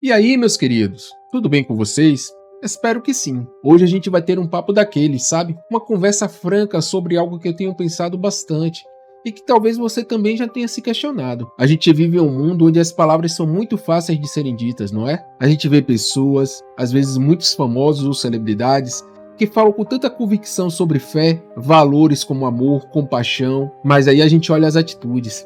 E aí, meus queridos, tudo bem com vocês? Espero que sim. Hoje a gente vai ter um papo daqueles, sabe? Uma conversa franca sobre algo que eu tenho pensado bastante e que talvez você também já tenha se questionado. A gente vive em um mundo onde as palavras são muito fáceis de serem ditas, não é? A gente vê pessoas, às vezes muitos famosos ou celebridades, que falam com tanta convicção sobre fé, valores como amor, compaixão, mas aí a gente olha as atitudes.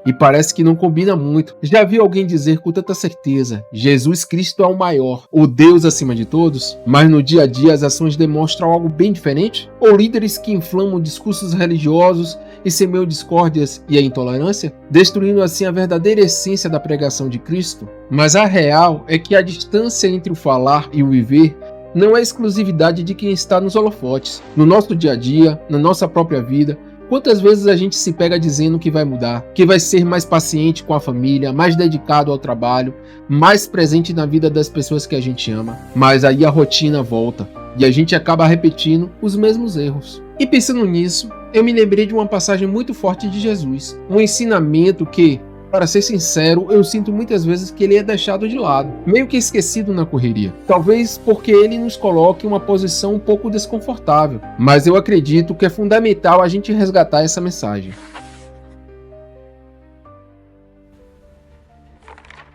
E parece que não combina muito. Já viu alguém dizer com tanta certeza: Jesus Cristo é o maior, o Deus acima de todos? Mas no dia a dia as ações demonstram algo bem diferente? Ou líderes que inflamam discursos religiosos e semeiam discórdias e a intolerância, destruindo assim a verdadeira essência da pregação de Cristo? Mas a real é que a distância entre o falar e o viver não é exclusividade de quem está nos holofotes. No nosso dia a dia, na nossa própria vida, quantas vezes a gente se pega dizendo que vai mudar, que vai ser mais paciente com a família, mais dedicado ao trabalho, mais presente na vida das pessoas que a gente ama, mas aí a rotina volta e a gente acaba repetindo os mesmos erros. E pensando nisso, eu me lembrei de uma passagem muito forte de Jesus, um ensinamento que, para ser sincero, eu sinto muitas vezes que ele é deixado de lado, meio que esquecido na correria. Talvez porque ele nos coloque em uma posição um pouco desconfortável, mas eu acredito que é fundamental a gente resgatar essa mensagem.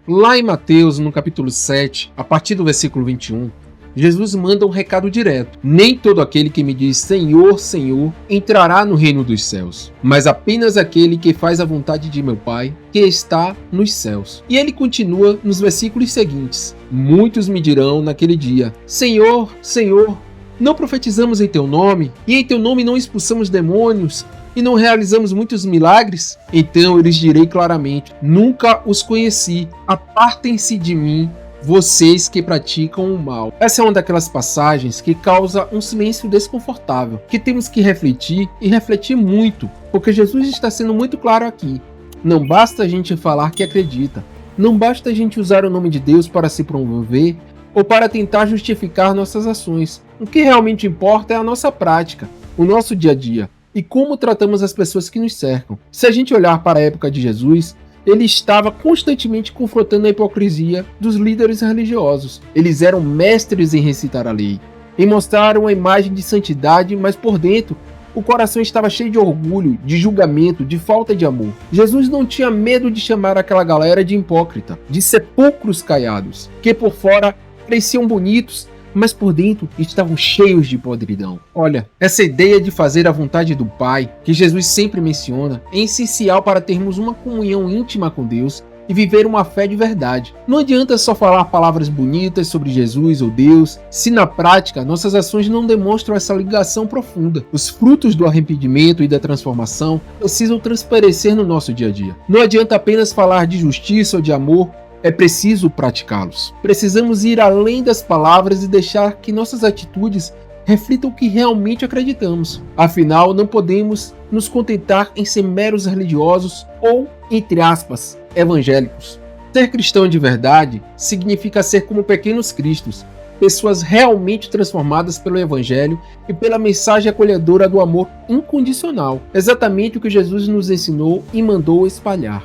Lá em Mateus, no capítulo 7, a partir do versículo 21, Jesus manda um recado direto: nem todo aquele que me diz Senhor, Senhor, entrará no reino dos céus, mas apenas aquele que faz a vontade de meu Pai, que está nos céus. E ele continua nos versículos seguintes: muitos me dirão naquele dia: Senhor, Senhor, não profetizamos em teu nome, e em teu nome não expulsamos demônios, e não realizamos muitos milagres? Então eu lhes direi claramente: nunca os conheci, apartem-se de mim, vocês que praticam o mal. Essa é uma daquelas passagens que causa um silêncio desconfortável, que temos que refletir e refletir muito, porque Jesus está sendo muito claro aqui. Não basta a gente falar que acredita, não basta a gente usar o nome de Deus para se promover ou para tentar justificar nossas ações. O que realmente importa é a nossa prática, o nosso dia a dia e como tratamos as pessoas que nos cercam. Se a gente olhar para a época de Jesus, ele estava constantemente confrontando a hipocrisia dos líderes religiosos. Eles eram mestres em recitar a lei, em mostrar uma imagem de santidade, mas por dentro o coração estava cheio de orgulho, de julgamento, de falta de amor. Jesus não tinha medo de chamar aquela galera de hipócrita, de sepulcros caiados, que por fora pareciam bonitos, mas por dentro estavam cheios de podridão. Olha, essa ideia de fazer a vontade do Pai, que Jesus sempre menciona, é essencial para termos uma comunhão íntima com Deus e viver uma fé de verdade. Não adianta só falar palavras bonitas sobre Jesus ou Deus, se na prática nossas ações não demonstram essa ligação profunda. Os frutos do arrependimento e da transformação precisam transparecer no nosso dia a dia. Não adianta apenas falar de justiça ou de amor, é preciso praticá-los. Precisamos ir além das palavras e deixar que nossas atitudes reflitam o que realmente acreditamos. Afinal, não podemos nos contentar em ser meros religiosos ou, entre aspas, evangélicos. Ser cristão de verdade significa ser como pequenos cristos, pessoas realmente transformadas pelo Evangelho e pela mensagem acolhedora do amor incondicional, exatamente o que Jesus nos ensinou e mandou espalhar.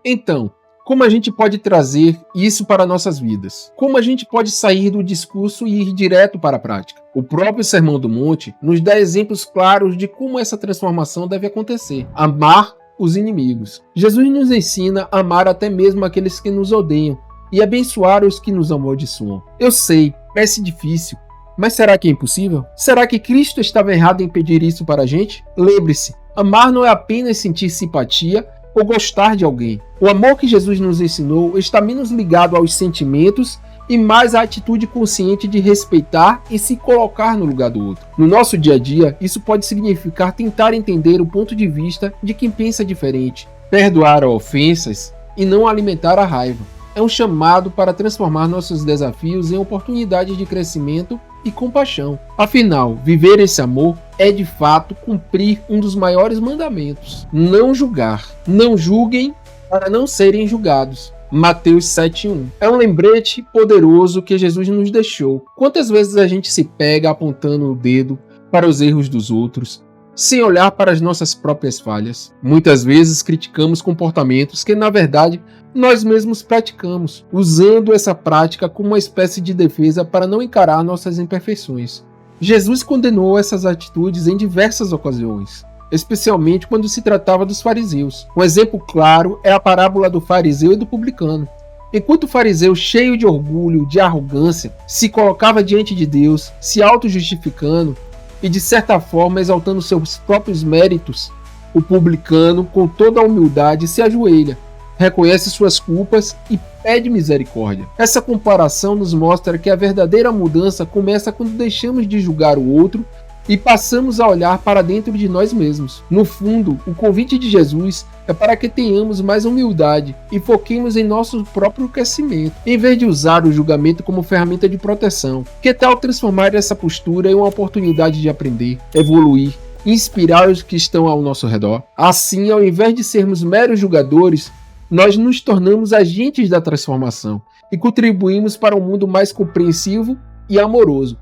Então, como a gente pode trazer isso para nossas vidas? Como a gente pode sair do discurso e ir direto para a prática? O próprio Sermão do Monte nos dá exemplos claros de como essa transformação deve acontecer. Amar os inimigos. Jesus nos ensina a amar até mesmo aqueles que nos odeiam e abençoar os que nos amaldiçoam. Eu sei, parece difícil, mas será que é impossível? Será que Cristo estava errado em pedir isso para a gente? Lembre-se, amar não é apenas sentir simpatia ou gostar de alguém. O amor que Jesus nos ensinou está menos ligado aos sentimentos e mais à atitude consciente de respeitar e se colocar no lugar do outro. No nosso dia a dia, isso pode significar tentar entender o ponto de vista de quem pensa diferente, perdoar ofensas e não alimentar a raiva. É um chamado para transformar nossos desafios em oportunidades de crescimento e compaixão. Afinal, viver esse amor é de fato cumprir um dos maiores mandamentos: não julgar. Não julguem para não serem julgados. Mateus 7:1. É um lembrete poderoso que Jesus nos deixou. Quantas vezes a gente se pega apontando o dedo para os erros dos outros, sem olhar para as nossas próprias falhas. Muitas vezes criticamos comportamentos que, na verdade, nós mesmos praticamos, usando essa prática como uma espécie de defesa para não encarar nossas imperfeições. Jesus condenou essas atitudes em diversas ocasiões, especialmente quando se tratava dos fariseus. Um exemplo claro é a parábola do fariseu e do publicano. Enquanto o fariseu, cheio de orgulho, de arrogância, se colocava diante de Deus, se auto-justificando e, de certa forma, exaltando seus próprios méritos, o publicano, com toda a humildade, se ajoelha, reconhece suas culpas e pede misericórdia. Essa comparação nos mostra que a verdadeira mudança começa quando deixamos de julgar o outro e passamos a olhar para dentro de nós mesmos. No fundo, o convite de Jesus é para que tenhamos mais humildade e foquemos em nosso próprio crescimento, em vez de usar o julgamento como ferramenta de proteção. Que tal transformar essa postura em uma oportunidade de aprender, evoluir, inspirar os que estão ao nosso redor? Assim, ao invés de sermos meros julgadores, nós nos tornamos agentes da transformação e contribuímos para um mundo mais compreensivo e amoroso.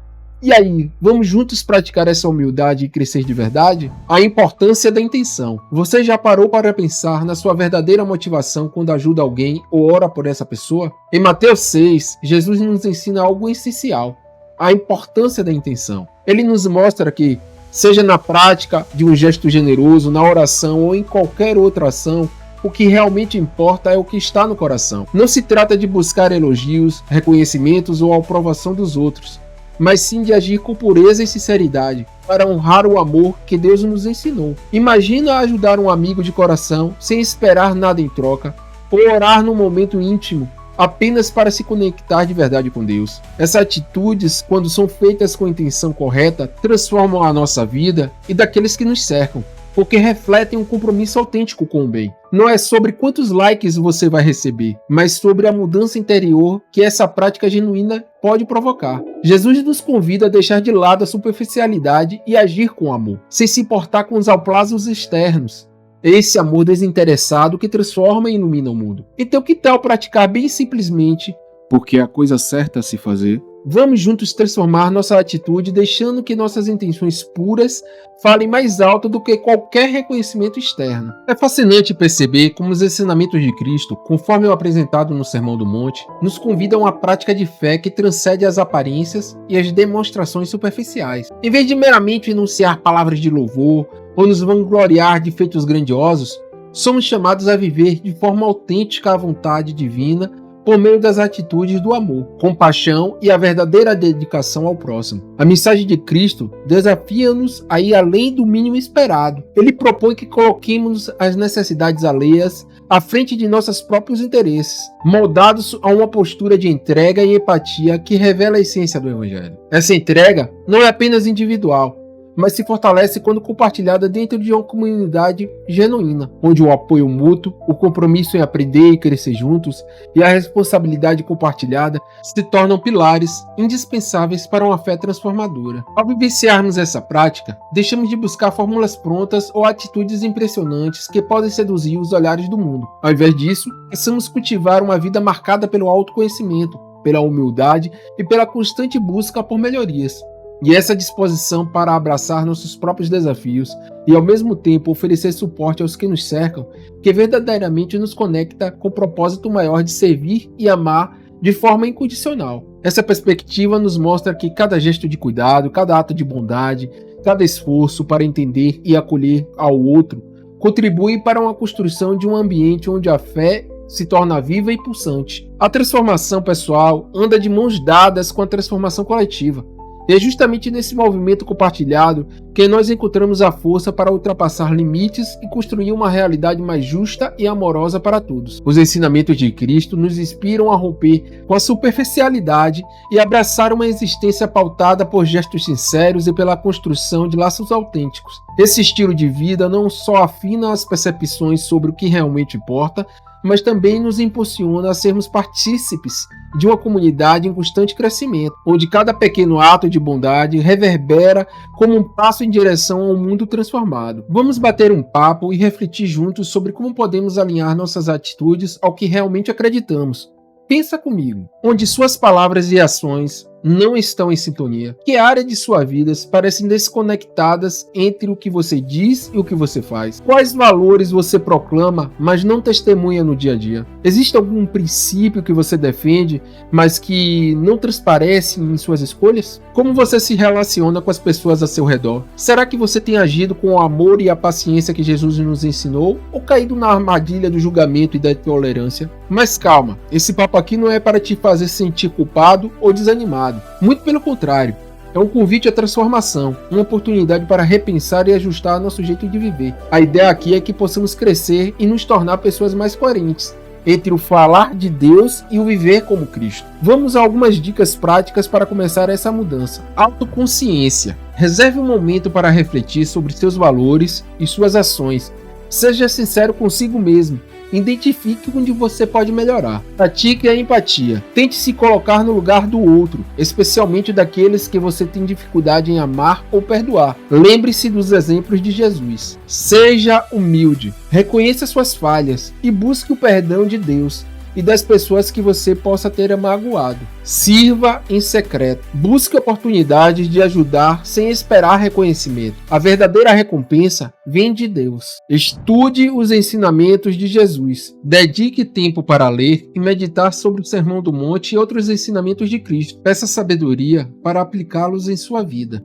E aí, vamos juntos praticar essa humildade e crescer de verdade? A importância da intenção. Você já parou para pensar na sua verdadeira motivação quando ajuda alguém ou ora por essa pessoa? Em Mateus 6, Jesus nos ensina algo essencial: a importância da intenção. Ele nos mostra que, seja na prática de um gesto generoso, na oração ou em qualquer outra ação, o que realmente importa é o que está no coração. Não se trata de buscar elogios, reconhecimentos ou aprovação dos outros, mas sim de agir com pureza e sinceridade, para honrar o amor que Deus nos ensinou. Imagina ajudar um amigo de coração sem esperar nada em troca, ou orar num momento íntimo, apenas para se conectar de verdade com Deus. Essas atitudes, quando são feitas com a intenção correta, transformam a nossa vida e daqueles que nos cercam, porque refletem um compromisso autêntico com o bem. Não é sobre quantos likes você vai receber, mas sobre a mudança interior que essa prática genuína pode provocar. Jesus nos convida a deixar de lado a superficialidade e agir com amor, sem se importar com os aplausos externos. Esse amor desinteressado que transforma e ilumina o mundo. Então, que tal praticar bem simplesmente, porque é a coisa certa a se fazer? Vamos juntos transformar nossa atitude, deixando que nossas intenções puras falem mais alto do que qualquer reconhecimento externo. É fascinante perceber como os ensinamentos de Cristo, conforme o apresentado no Sermão do Monte, nos convidam a uma prática de fé que transcende as aparências e as demonstrações superficiais. Em vez de meramente enunciar palavras de louvor ou nos vangloriar de feitos grandiosos, somos chamados a viver de forma autêntica a vontade divina por meio das atitudes do amor, compaixão e a verdadeira dedicação ao próximo. A mensagem de Cristo desafia-nos a ir além do mínimo esperado. Ele propõe que coloquemos as necessidades alheias à frente de nossos próprios interesses, moldados a uma postura de entrega e empatia que revela a essência do Evangelho. Essa entrega não é apenas individual, mas se fortalece quando compartilhada dentro de uma comunidade genuína, onde o apoio mútuo, o compromisso em aprender e crescer juntos e a responsabilidade compartilhada se tornam pilares indispensáveis para uma fé transformadora. Ao vivenciarmos essa prática, deixamos de buscar fórmulas prontas ou atitudes impressionantes que podem seduzir os olhares do mundo. Ao invés disso, passamos a cultivar uma vida marcada pelo autoconhecimento, pela humildade e pela constante busca por melhorias. E essa disposição para abraçar nossos próprios desafios e ao mesmo tempo oferecer suporte aos que nos cercam, que verdadeiramente nos conecta com o propósito maior de servir e amar de forma incondicional. Essa perspectiva nos mostra que cada gesto de cuidado, cada ato de bondade, cada esforço para entender e acolher ao outro contribui para uma construção de um ambiente onde a fé se torna viva e pulsante. A transformação pessoal anda de mãos dadas com a transformação coletiva. E é justamente nesse movimento compartilhado que nós encontramos a força para ultrapassar limites e construir uma realidade mais justa e amorosa para todos. Os ensinamentos de Cristo nos inspiram a romper com a superficialidade e abraçar uma existência pautada por gestos sinceros e pela construção de laços autênticos. Esse estilo de vida não só afina as percepções sobre o que realmente importa, mas também nos impulsiona a sermos partícipes de uma comunidade em constante crescimento, onde cada pequeno ato de bondade reverbera como um passo em direção a um mundo transformado. Vamos bater um papo e refletir juntos sobre como podemos alinhar nossas atitudes ao que realmente acreditamos. Pensa comigo, onde suas palavras e ações não estão em sintonia? Que áreas de suas vidas parecem desconectadas entre o que você diz e o que você faz? Quais valores você proclama, mas não testemunha no dia a dia? Existe algum princípio que você defende, mas que não transparece em suas escolhas? Como você se relaciona com as pessoas a seu redor? Será que você tem agido com o amor e a paciência que Jesus nos ensinou, ou caído na armadilha do julgamento e da intolerância? Mas calma, esse papo aqui não é para te fazer sentir culpado ou desanimado. Muito pelo contrário, é um convite à transformação, uma oportunidade para repensar e ajustar nosso jeito de viver. A ideia aqui é que possamos crescer e nos tornar pessoas mais coerentes entre o falar de Deus e o viver como Cristo. Vamos a algumas dicas práticas para começar essa mudança. Autoconsciência. Reserve um momento para refletir sobre seus valores e suas ações. Seja sincero consigo mesmo. Identifique onde você pode melhorar. Pratique a empatia. Tente se colocar no lugar do outro, especialmente daqueles que você tem dificuldade em amar ou perdoar. Lembre-se dos exemplos de Jesus. Seja humilde. Reconheça suas falhas e busque o perdão de Deus e das pessoas que você possa ter magoado. Sirva em secreto. Busque oportunidades de ajudar sem esperar reconhecimento. A verdadeira recompensa vem de Deus. Estude os ensinamentos de Jesus. Dedique tempo para ler e meditar sobre o Sermão do Monte e outros ensinamentos de Cristo. Peça sabedoria para aplicá-los em sua vida.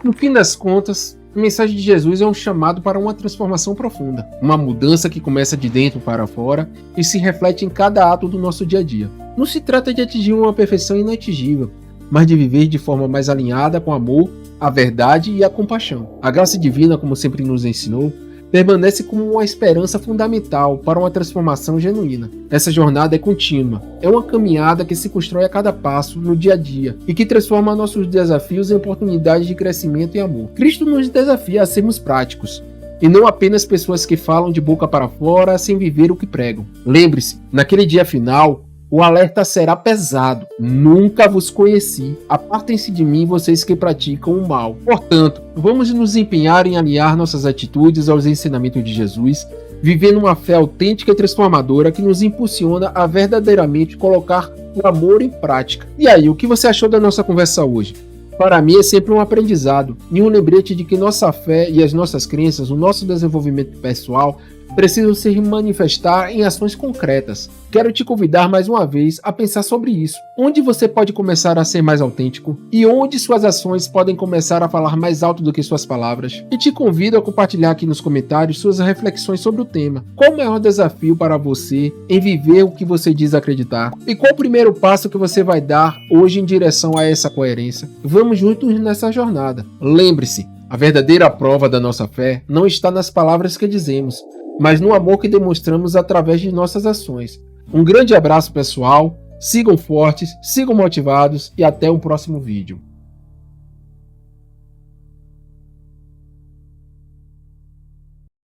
No fim das contas, a mensagem de Jesus é um chamado para uma transformação profunda, uma mudança que começa de dentro para fora e se reflete em cada ato do nosso dia a dia. Não se trata de atingir uma perfeição inatingível, mas de viver de forma mais alinhada com o amor, a verdade e a compaixão. A graça divina, como sempre nos ensinou, permanece como uma esperança fundamental para uma transformação genuína. Essa jornada é contínua, é uma caminhada que se constrói a cada passo no dia a dia e que transforma nossos desafios em oportunidades de crescimento e amor. Cristo nos desafia a sermos práticos, e não apenas pessoas que falam de boca para fora sem viver o que pregam. Lembre-se, naquele dia final, o alerta será pesado. Nunca vos conheci. Apartem-se de mim, vocês que praticam o mal. Portanto, vamos nos empenhar em alinhar nossas atitudes aos ensinamentos de Jesus, vivendo uma fé autêntica e transformadora que nos impulsiona a verdadeiramente colocar o amor em prática. E aí, o que você achou da nossa conversa hoje? Para mim é sempre um aprendizado e um lembrete de que nossa fé e as nossas crenças, o nosso desenvolvimento pessoal, precisam se manifestar em ações concretas. Quero te convidar mais uma vez a pensar sobre isso. Onde você pode começar a ser mais autêntico? E onde suas ações podem começar a falar mais alto do que suas palavras? E te convido a compartilhar aqui nos comentários suas reflexões sobre o tema. Qual o maior desafio para você em viver o que você diz acreditar? E qual o primeiro passo que você vai dar hoje em direção a essa coerência? Vamos juntos nessa jornada. Lembre-se, a verdadeira prova da nossa fé não está nas palavras que dizemos, mas no amor que demonstramos através de nossas ações. Um grande abraço, pessoal, sigam fortes, sigam motivados e até o próximo vídeo.